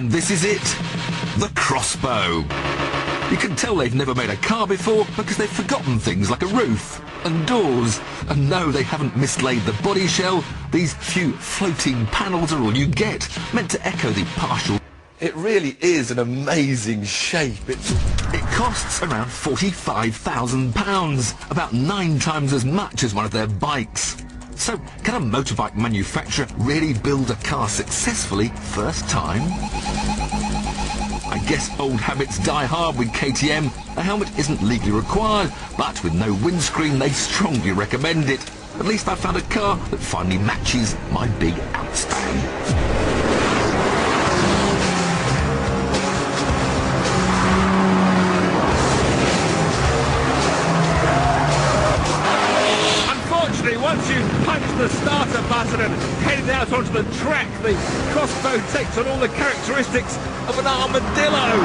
And this is it, the crossbow. You can tell they've never made a car before because they've forgotten things like a roof and doors. And no, they haven't mislaid the body shell. These few floating panels are all you get, meant to echo the partial. It really is an amazing shape. It costs around £45,000, about 9 times as much as one of their bikes. So, can a motorbike manufacturer really build a car successfully first time? I guess old habits die hard with KTM. A helmet isn't legally required, but with no windscreen they strongly recommend it. At least I found a car that finally matches my big outspan. Once you punch the starter button and head out onto the track, the crossbow takes on all the characteristics of an armadillo.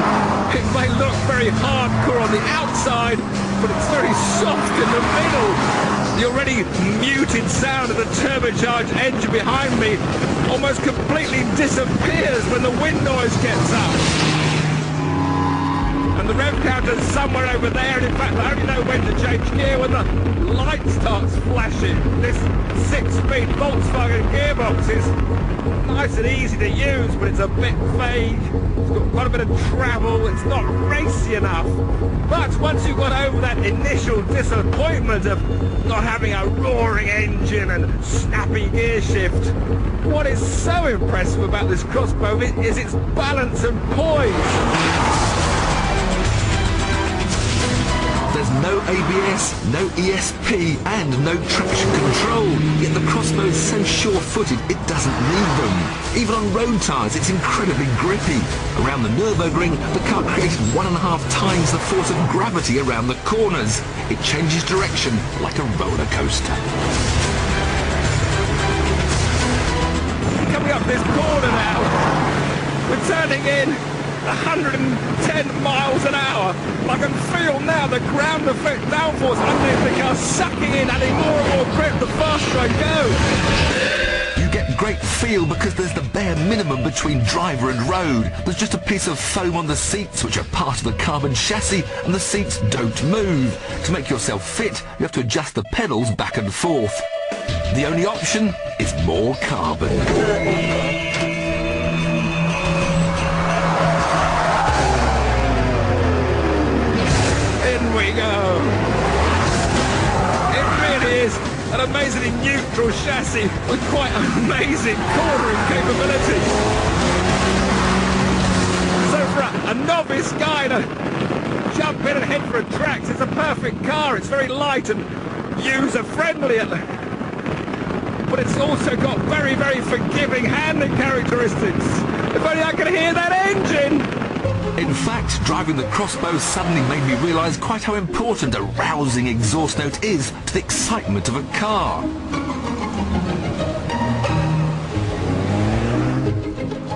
It may look very hardcore on the outside, but it's very soft in the middle. The already muted sound of the turbocharged engine behind me almost completely disappears when the wind noise gets up. And the rev counter's somewhere over there, and in fact I only know when to change gear when the light starts flashing. This 6-speed Volkswagen gearbox is nice and easy to use, but it's a bit vague. It's got quite a bit of travel, it's not racy enough. But once you've got over that initial disappointment of not having a roaring engine and snappy gear shift, what is so impressive about this crossbow is its balance and poise. There's no ABS, no ESP, and no traction control. Yet the crossbow is so sure-footed, it doesn't need them. Even on road tyres, it's incredibly grippy. Around the Nürburgring, the car created 1.5 times the force of gravity around the corners. It changes direction like a roller coaster. Coming up this corner now, we're turning in 110 miles an hour. I can feel now the ground effect downforce underneath the car sucking in, adding more and more grip the faster I go. You get great feel because there's the bare minimum between driver and road. There's just a piece of foam on the seats which are part of the carbon chassis, and the seats don't move. To make yourself fit, you have to adjust the pedals back and forth. The only option is more carbon. We go. It really is an amazingly neutral chassis with quite amazing cornering capabilities. So for a novice guy to jump in and head for a track, it's a perfect car. It's very light and user-friendly, but it's also got very, very forgiving handling characteristics. If only I could hear that engine! In fact, driving the crossbow suddenly made me realise quite how important a rousing exhaust note is to the excitement of a car.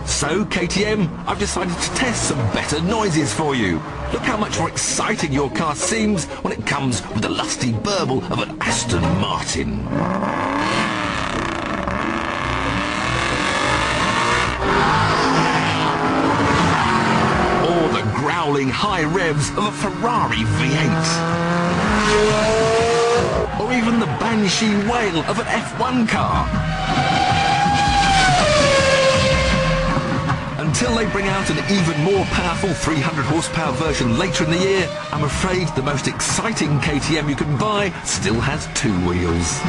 So, KTM, I've decided to test some better noises for you. Look how much more exciting your car seems when it comes with the lusty burble of an Aston Martin. Growling high revs of a Ferrari V8. Or even the banshee wail of an F1 car. Until they bring out an even more powerful 300 horsepower version later in the year, I'm afraid the most exciting KTM you can buy still has 2 wheels.